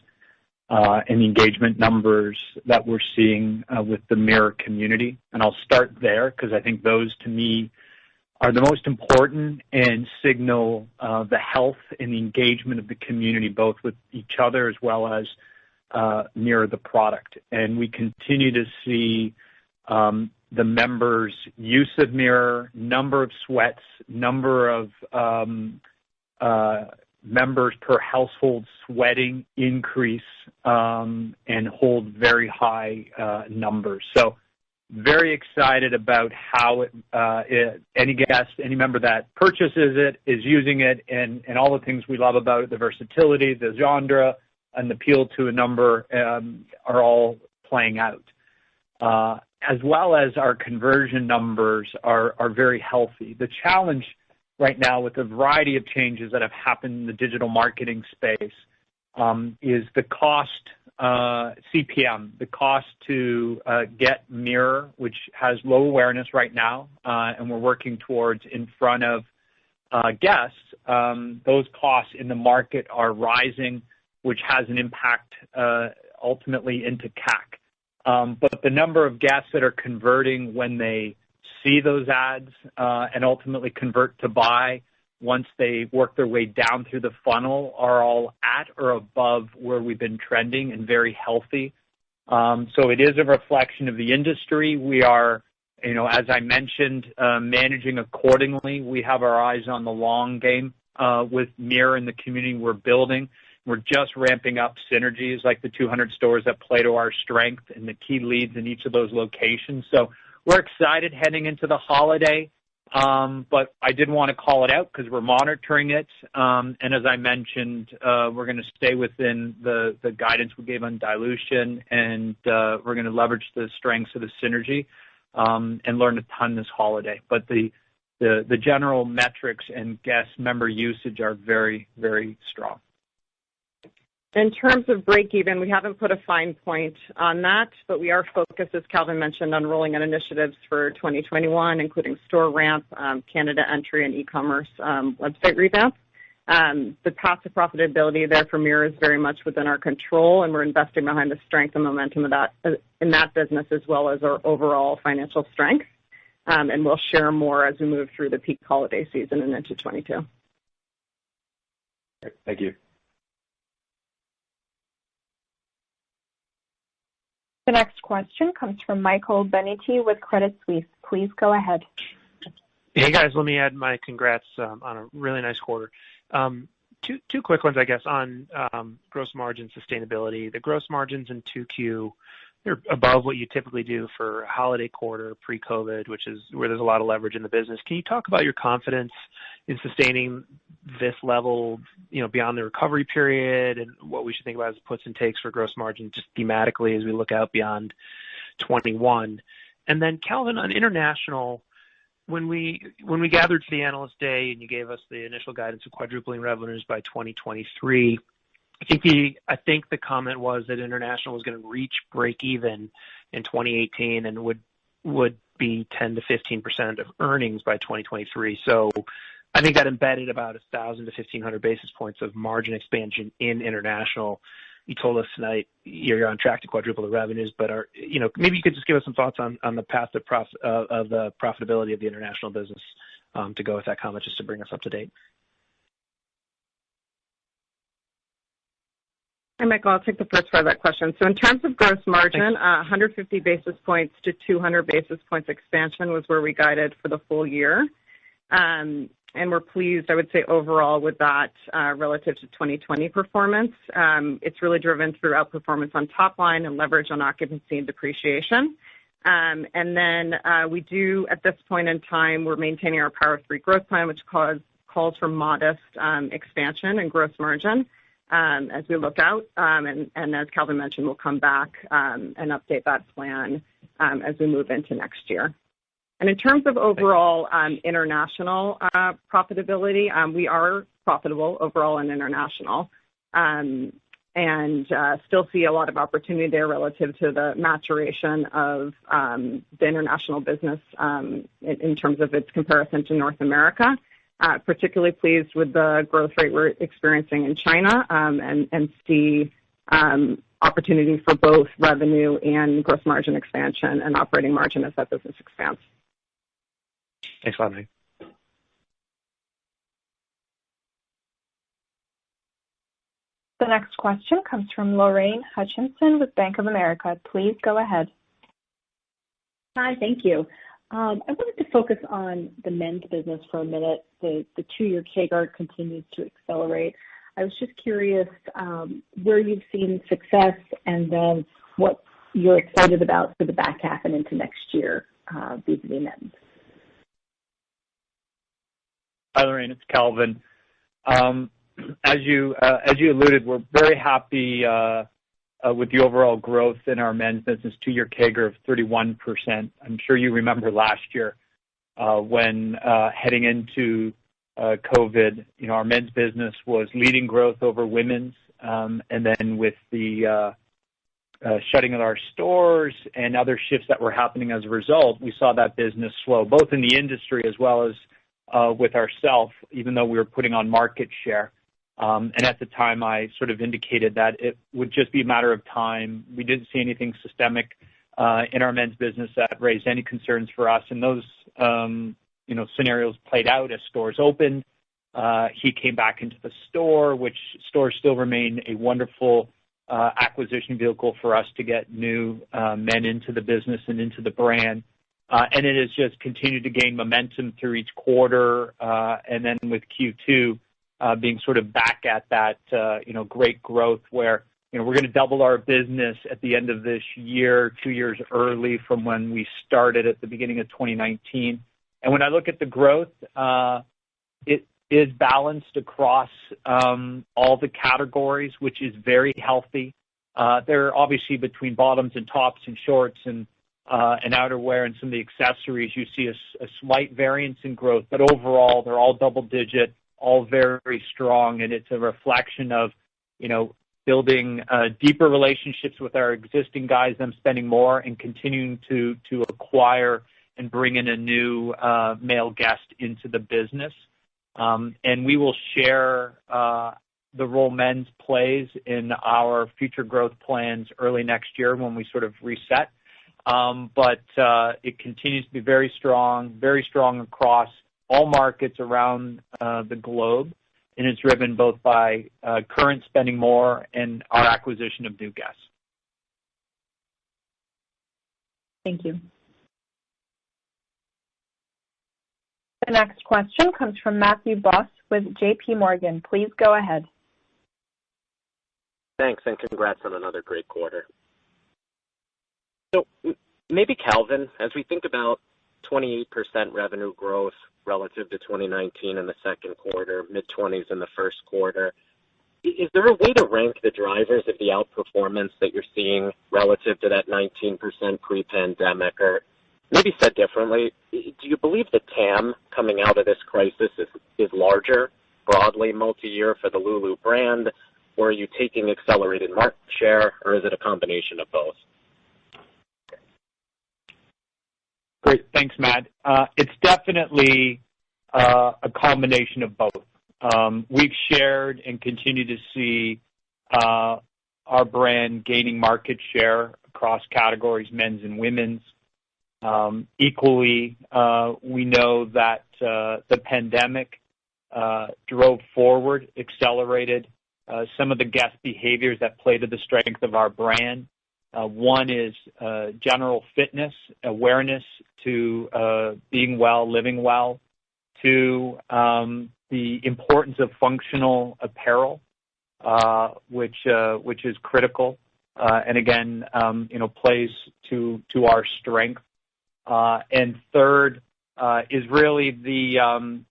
and the engagement numbers that we're seeing with the Mirror community. And I'll start there because I think those, to me, are the most important and signal the health and the engagement of the community, both with each other as well as Mirror the product. And we continue to see the members' use of Mirror, number of sweats, number of members per household sweating increase and hold very high numbers. So very excited about how any guest, any member that purchases it is using it, and all the things we love about it, the versatility, the genre, and the appeal to a number are all playing out. As well as our conversion numbers are very healthy. The challenge right now with a variety of changes that have happened in the digital marketing space is the cost, CPM, the cost to get Mirror, which has low awareness right now, and we're working towards in front of guests. Those costs in the market are rising, which has an impact ultimately into CAC. But the number of guests that are converting when they see those ads and ultimately convert to buy once they work their way down through the funnel are all at or above where we've been trending and very healthy. So it is a reflection of the industry. We are, as I mentioned, managing accordingly. We have our eyes on the long game with Mirror and the community we're building. We're just ramping up synergies like the 200 stores that play to our strength and the key leads in each of those locations. So we're excited heading into the holiday, but I did want to call it out because we're monitoring it. And as I mentioned, we're going to stay within the guidance we gave on dilution, and we're going to leverage the strengths of the synergy and learn a ton this holiday. But the general metrics and guest member usage are very, very strong. In terms of break even, we haven't put a fine point on that, but we are focused, as Calvin mentioned, on rolling out initiatives for 2021, including store ramp, Canada entry, and e-commerce website revamp. The path to profitability there for Mirror is very much within our control, and we're investing behind the strength and momentum of that in that business as well as our overall financial strength. And we'll share more as we move through the peak holiday season and into 22. Great. Thank you. The next question comes from Michael Binetti with Credit Suisse. Please go ahead. Hey, guys. Let me add my congrats on a really nice quarter. Two quick ones, I guess, on gross margin sustainability. The gross margins in 2Q, they're above what you typically do for a holiday quarter pre-COVID, which is where there's a lot of leverage in the business. Can you talk about your confidence in sustaining this level, beyond the recovery period, and what we should think about as puts and takes for gross margin just thematically as we look out beyond 21? And then Calvin, on international, when we gathered for the Analyst Day and you gave us the initial guidance of quadrupling revenues by 2023, I think the comment was that international was going to reach break even in 2018 and would be 10 to 15% of earnings by 2023. So I think that embedded about 1,000 to 1,500 basis points of margin expansion in international. You told us tonight you're on track to quadruple the revenues, but maybe you could just give us some thoughts on the path of the profitability of the international business to go with that comment, just to bring us up to date. Hi, Michael. I'll take the first part of that question. So in terms of gross margin, 150 basis points to 200 basis points expansion was where we guided for the full year. And we're pleased, I would say, overall with that relative to 2020 performance. It's really driven through outperformance on top line and leverage on occupancy and depreciation. And then we do, at this point in time, we're maintaining our Power of Three growth plan, which calls for modest expansion and gross margin as we look out. And as Calvin mentioned, we'll come back and update that plan as we move into next year. And in terms of overall international profitability, we are profitable overall in international and still see a lot of opportunity there relative to the maturation of the international business in terms of its comparison to North America. Particularly pleased with the growth rate we're experiencing in China and see opportunity for both revenue and gross margin expansion and operating margin as that business expands. Thanks a lot, Meg. The next question comes from Lorraine Hutchinson with Bank of America. Please go ahead. Hi, thank you. I wanted to focus on the men's business for a minute. The 2-year CAGR continues to accelerate. I was just curious where you've seen success and then what you're excited about for the back half and into next year vis-a-vis men's. Hi, Lorraine. It's Calvin. As you alluded, we're very happy with the overall growth in our men's business, 2-year CAGR of 31%. I'm sure you remember last year when heading into COVID, our men's business was leading growth over women's. And then with the shutting of our stores and other shifts that were happening as a result, we saw that business slow, both in the industry as well as with ourselves, even though we were putting on market share. And at the time, I sort of indicated that it would just be a matter of time. We didn't see anything systemic in our men's business that raised any concerns for us. And those, scenarios played out as stores opened. He came back into the store, which stores still remain a wonderful acquisition vehicle for us to get new men into the business and into the brand. And it has just continued to gain momentum through each quarter. And then with Q2 being sort of back at that, great growth where, we're going to double our business at the end of this year, 2 years early from when we started at the beginning of 2019. And when I look at the growth, it is balanced across all the categories, which is very healthy. They're obviously between bottoms and tops and shorts and outerwear and some of the accessories, you see a slight variance in growth, but overall they're all double digit, all very strong, and it's a reflection of, building deeper relationships with our existing guys, them spending more and continuing to acquire and bring in a new male guest into the business. And we will share the role men's plays in our future growth plans early next year when we sort of reset. But it continues to be very strong across all markets around the globe. and it's driven both by current spending more and our acquisition of new guests. Thank you. The next question comes from Matthew Boss with JP Morgan. Please go ahead. Thanks, and congrats on another great quarter. So maybe Calvin, as we think about 28% revenue growth relative to 2019 in the second quarter, mid-20s in the first quarter, is there a way to rank the drivers of the outperformance that you're seeing relative to that 19% pre-pandemic? Or maybe said differently, do you believe the TAM coming out of this crisis is larger, broadly multi-year for the Lulu brand, or are you taking accelerated market share, or is it a combination of both? Great. Thanks, Matt. It's definitely a combination of both. We've shared and continue to see our brand gaining market share across categories, men's and women's. Equally, we know that the pandemic drove forward, accelerated some of the guest behaviors that play to the strength of our brand. One is general fitness, awareness to being well, living well. Two, the importance of functional apparel, which is critical, and again, plays to our strength. And third is really the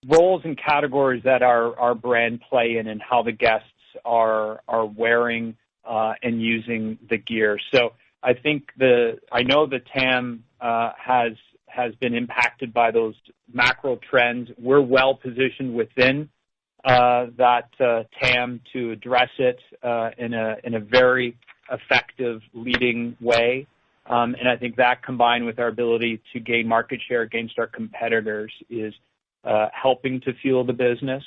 roles and categories that our brand play in and how the guests are wearing and using the gear. So I think I know the TAM has been impacted by those macro trends. We're well positioned within that TAM to address it in a very effective leading way. And I think that combined with our ability to gain market share against our competitors is helping to fuel the business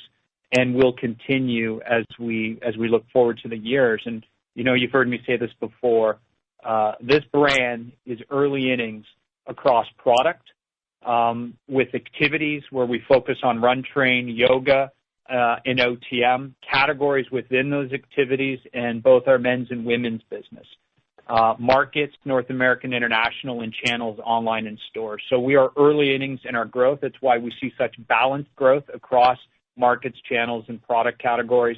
and will continue as we look forward to the years. And, you've heard me say this before, this brand is early innings across product with activities where we focus on run, train, yoga, and OTM, categories within those activities, and both our men's and women's business. Markets, North American, international, and channels online and stores. So we are early innings in our growth. That's why we see such balanced growth across markets, channels, and product categories.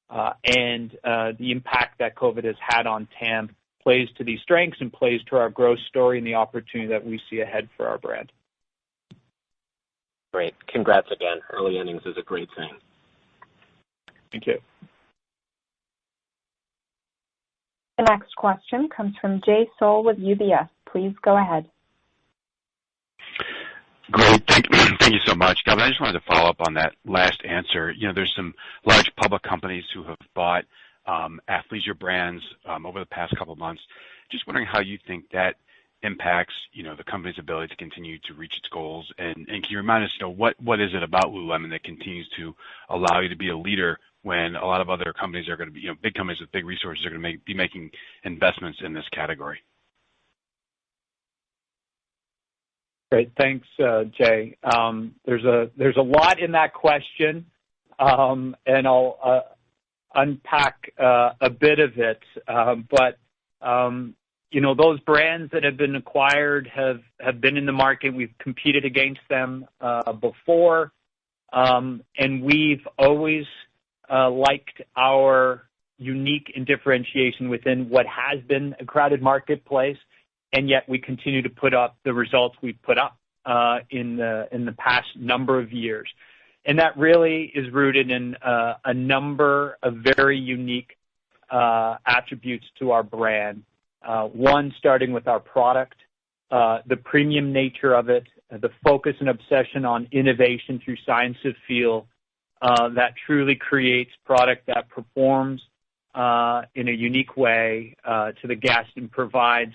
And the impact that COVID has had on TAM plays to these strengths and plays to our growth story and the opportunity that we see ahead for our brand. Great. Congrats again. Early innings is a great thing. Thank you. The next question comes from Jay Sole with UBS. Please go ahead. Great. Thank you so much, Calvin. I just wanted to follow up on that last answer. There's some large public companies who have bought athleisure brands over the past couple of months. Just wondering how you think that impacts, the company's ability to continue to reach its goals. And can you remind us, what is it about Lululemon that continues to allow you to be a leader when a lot of other companies are going to be, big companies with big resources are going to be making investments in this category? Great. Thanks, Jay. There's a lot in that question, and I'll unpack a bit of it. But those brands that have been acquired have been in the market. We've competed against them before, and we've always liked our unique and differentiation within what has been a crowded marketplace, and yet we continue to put up the results we've put up in the past number of years. And that really is rooted in a number of very unique attributes to our brand. One, starting with our product, the premium nature of it, the focus and obsession on innovation through science of feel that truly creates product that performs in a unique way to the guest and provides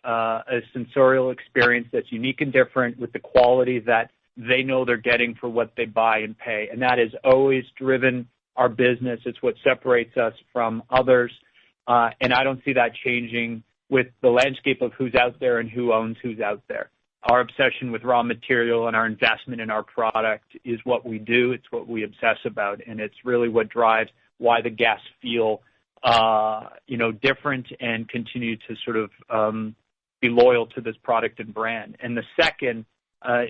a sensorial experience that's unique and different with the quality that they know they're getting for what they buy and pay. And that has always driven our business. It's what separates us from others. And I don't see that changing with the landscape of who's out there and who owns who's out there. our obsession with raw material and our investment in our product is what we do. It's what we obsess about, and it's really what drives why the guests feel, different and continue to sort of be loyal to this product and brand. And the second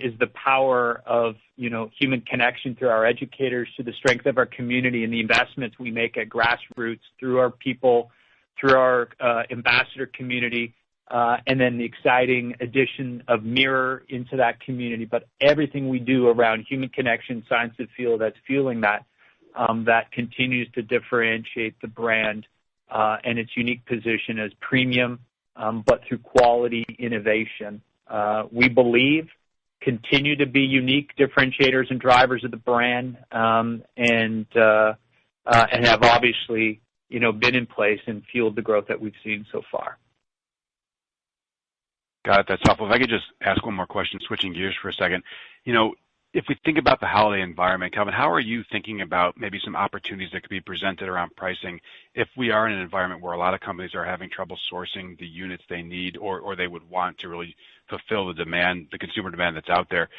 is the power of, human connection through our educators, to the strength of our community and the investments we make at grassroots through our people, through our ambassador community, and then the exciting addition of Mirror into that community. But everything we do around human connection, science of feel, that's fueling that, that continues to differentiate the brand and its unique position as premium, but through quality innovation. We believe continue to be unique differentiators and drivers of the brand, and have obviously, been in place and fueled the growth that we've seen so far. Got it. That's helpful. If I could just ask one more question, switching gears for a second. If we think about the holiday environment, Calvin, how are you thinking about maybe some opportunities that could be presented around pricing if we are in an environment where a lot of companies are having trouble sourcing the units they need, or they would want to really fulfill the demand, the consumer demand that's out there?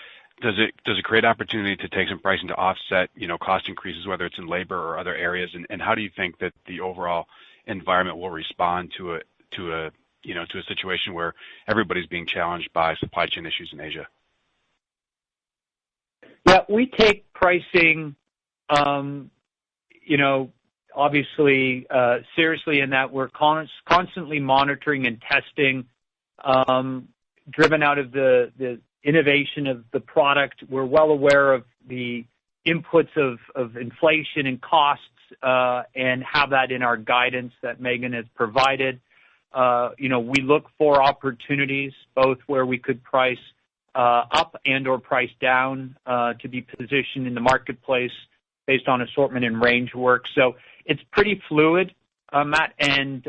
Does it create opportunity to take some pricing to offset, cost increases, whether it's in labor or other areas? And how do you think that the overall environment will respond to a situation where everybody's being challenged by supply chain issues in Asia? Yeah, we take pricing, obviously seriously, in that we're constantly monitoring and testing, driven out of the innovation of the product. We're well aware of the inputs of inflation and costs, and have that in our guidance that Meghan has provided. We look for opportunities, both where we could price up and or price down to be positioned in the marketplace based on assortment and range work. So it's pretty fluid, Matt, and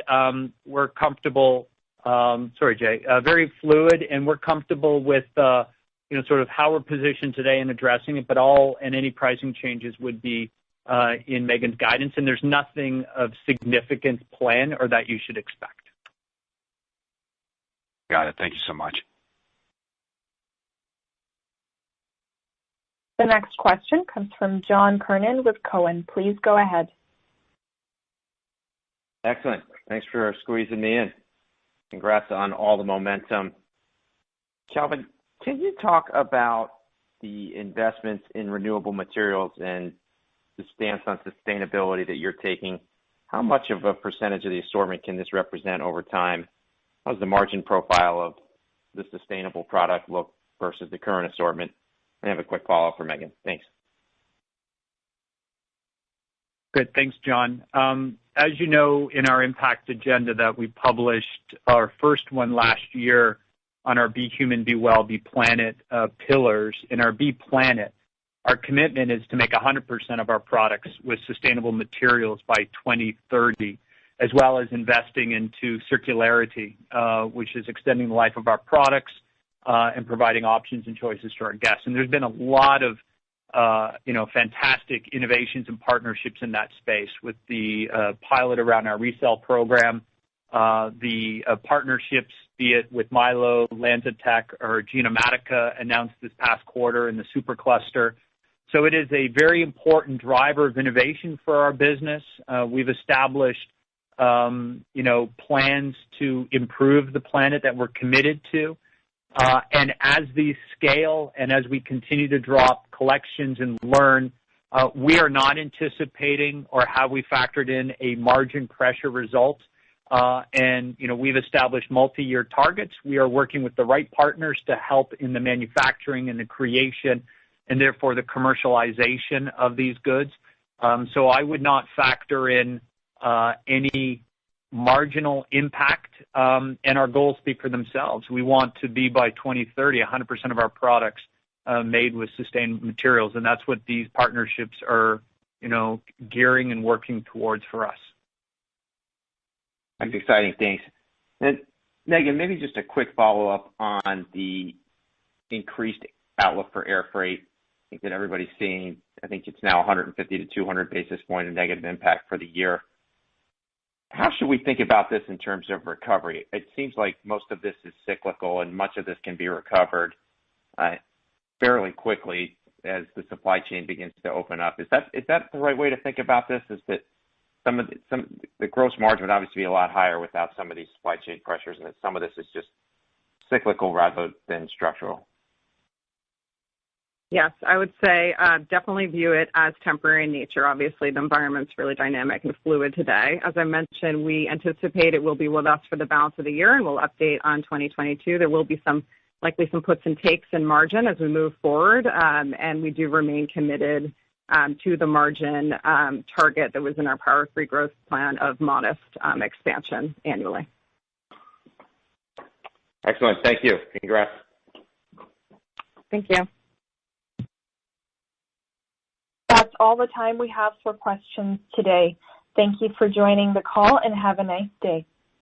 we're comfortable. Very fluid, and we're comfortable with sort of how we're positioned today in addressing it. But any pricing changes would be in Meghan's guidance, and there's nothing of significance planned or that you should expect. Got it. Thank you so much. The next question comes from John Kernan with Cowen. Please go ahead. Excellent. Thanks for squeezing me in. Congrats on all the momentum. Calvin, can you talk about the investments in renewable materials and the stance on sustainability that you're taking? How much of a percentage of the assortment can this represent over time? How's the margin profile of the sustainable product look versus the current assortment? I have a quick follow-up for Meghan. Thanks. Good. Thanks, John. As you know, in our impact agenda that we published, our first one last year on our Be Human, Be Well, Be Planet pillars, in our Be Planet, our commitment is to make 100% of our products with sustainable materials by 2030, as well as investing into circularity, which is extending the life of our products and providing options and choices to our guests. And there's been a lot of fantastic innovations and partnerships in that space, with the pilot around our resale program, the partnerships, be it with Milo, LanzaTech, or Genomatica, announced this past quarter in the Supercluster. So it is a very important driver of innovation for our business. We've established plans to improve the planet that we're committed to. And as these scale and as we continue to drop collections and learn, we are not anticipating or have we factored in a margin pressure result. And we've established multi-year targets. We are working with the right partners to help in the manufacturing and the creation and therefore the commercialization of these goods. So I would not factor in any marginal impact, and our goals speak for themselves. We want to be, by 2030, 100% of our products made with sustainable materials, and that's what these partnerships are, gearing and working towards for us. That's exciting. Thanks. And Meghan, maybe just a quick follow-up on the increased outlook for air freight. I think that everybody's seeing, I think it's now 150 to 200 basis point of negative impact for the year. how should we think about this in terms of recovery? It seems like most of this is cyclical and much of this can be recovered fairly quickly as the supply chain begins to open up. Is that the right way to think about this? Is that the gross margin would obviously be a lot higher without some of these supply chain pressures, and that some of this is just cyclical rather than structural? Yes, I would say definitely view it as temporary in nature. Obviously, the environment's really dynamic and fluid today. As I mentioned, we anticipate it will be with us for the balance of the year, and we'll update on 2022. There will be likely some puts and takes in margin as we move forward, and we do remain committed to the margin target that was in our Power 3 growth plan of modest expansion annually. Excellent. Thank you. Congrats. Thank you. That's all the time we have for questions today. Thank you for joining the call and have a nice day.